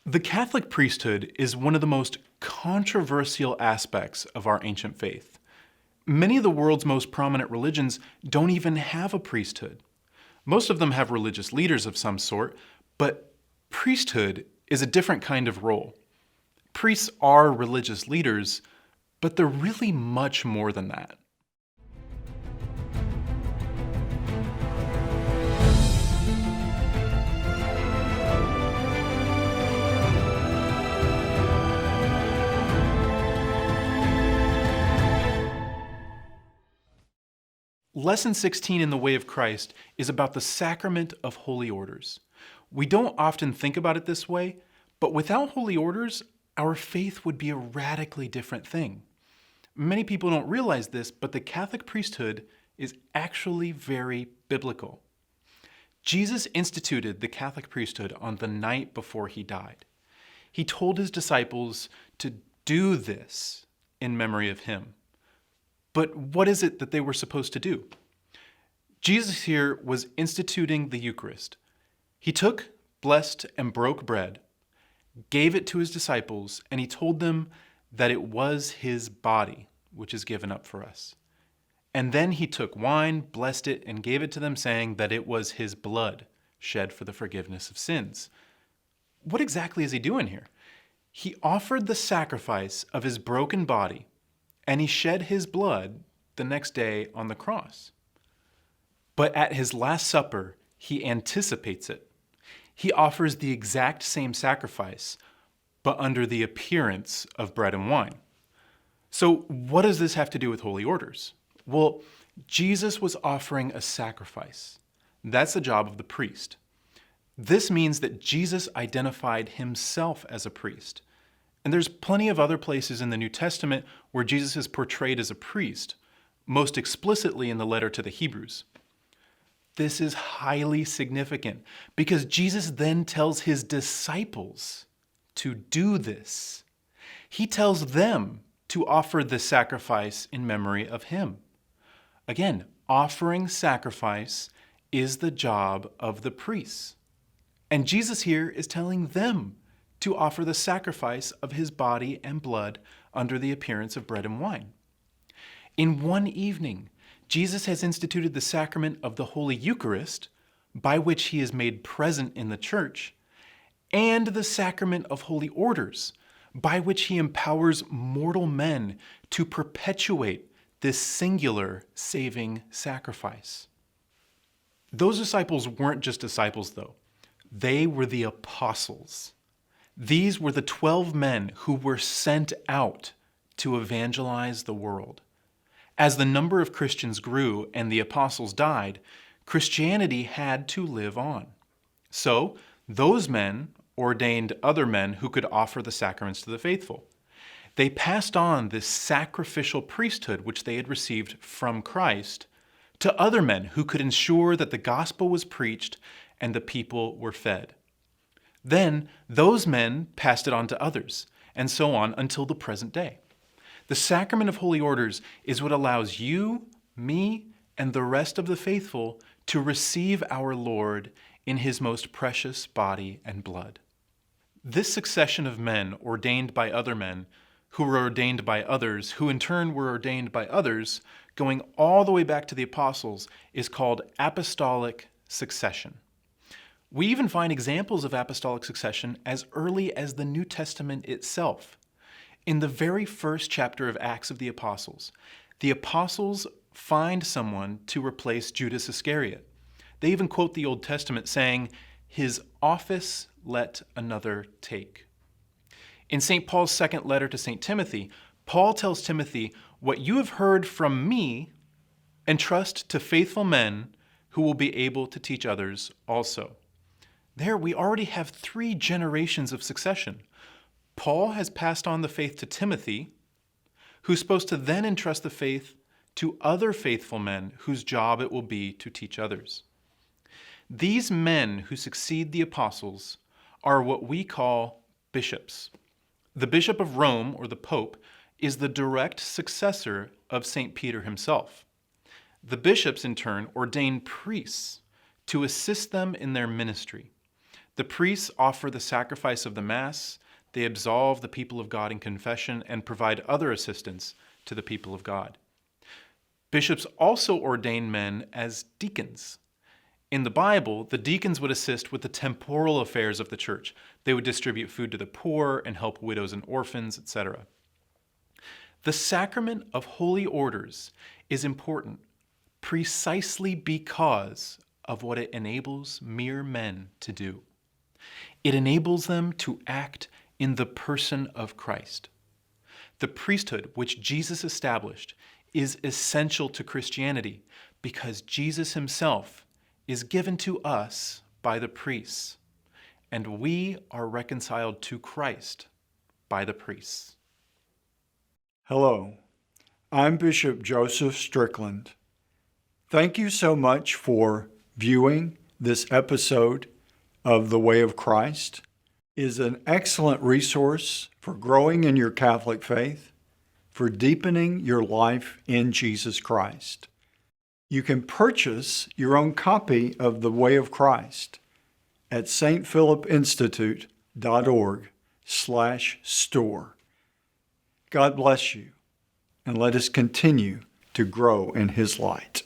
The Catholic priesthood is one of the most controversial aspects of our ancient faith. Many of the world's most prominent religions don't even have a priesthood. Most of them have religious leaders of some sort, but priesthood is a different kind of role. Priests are religious leaders, but they're really much more than that. Lesson 16 in the Way of Christ is about the Sacrament of Holy Orders. We don't often think about it this way, but without holy orders, our faith would be a radically different thing. Many people don't realize this, but the Catholic priesthood is actually very biblical. Jesus instituted the Catholic priesthood on the night before he died. He told his disciples to do this in memory of him. But what is it that they were supposed to do? Jesus here was instituting the Eucharist. He took, blessed, and broke bread, gave it to his disciples, and he told them that it was his body, which is given up for us. And then he took wine, blessed it, and gave it to them, saying that it was his blood, shed for the forgiveness of sins. What exactly is he doing here? He offered the sacrifice of his broken body, and he shed his blood the next day on the cross. But at his Last Supper, he anticipates it. He offers the exact same sacrifice, but under the appearance of bread and wine. So what does this have to do with holy orders? Well, Jesus was offering a sacrifice. That's the job of the priest. This means that Jesus identified himself as a priest. And there's plenty of other places in the New Testament where Jesus is portrayed as a priest, most explicitly in the letter to the Hebrews. This is highly significant because Jesus then tells his disciples to do this. He tells them to offer this sacrifice in memory of him. Again, offering sacrifice is the job of the priests. And Jesus here is telling them to offer the sacrifice of his body and blood under the appearance of bread and wine. In one evening, Jesus has instituted the sacrament of the Holy Eucharist, by which he is made present in the church, and the sacrament of Holy Orders, by which he empowers mortal men to perpetuate this singular saving sacrifice. Those disciples weren't just disciples, though. They were the apostles. These were the 12 men who were sent out to evangelize the world. As the number of Christians grew and the apostles died, Christianity had to live on. So, those men ordained other men who could offer the sacraments to the faithful. They passed on this sacrificial priesthood which they had received from Christ to other men who could ensure that the gospel was preached and the people were fed. Then those men passed it on to others, and so on until the present day. The Sacrament of Holy Orders is what allows you, me, and the rest of the faithful to receive our Lord in his most precious body and blood. This succession of men ordained by other men, who were ordained by others, who in turn were ordained by others, going all the way back to the apostles, is called apostolic succession. We even find examples of apostolic succession as early as the New Testament itself. In the very first chapter of Acts of the Apostles find someone to replace Judas Iscariot. They even quote the Old Testament saying, "His office let another take." In St. Paul's second letter to St. Timothy, Paul tells Timothy, "What you have heard from me, entrust to faithful men who will be able to teach others also." There we already have 3 generations of succession. Paul has passed on the faith to Timothy, who's supposed to then entrust the faith to other faithful men whose job it will be to teach others. These men who succeed the apostles are what we call bishops. The Bishop of Rome, or the Pope, is the direct successor of St. Peter himself. The bishops, in turn, ordain priests to assist them in their ministry. The priests offer the sacrifice of the Mass, they absolve the people of God in confession, and provide other assistance to the people of God. Bishops also ordain men as deacons. In the Bible, the deacons would assist with the temporal affairs of the church. They would distribute food to the poor and help widows and orphans, etc. The Sacrament of Holy Orders is important precisely because of what it enables mere men to do. It enables them to act in the person of Christ. The priesthood which Jesus established is essential to Christianity because Jesus himself is given to us by the priests, and we are reconciled to Christ by the priests. Hello, I'm Bishop Joseph Strickland. Thank you so much for viewing this episode of The Way of Christ. It is an excellent resource for growing in your Catholic faith, for deepening your life in Jesus Christ. You can purchase your own copy of The Way of Christ at stphilipinstitute.org/store. God bless you, and let us continue to grow in His light.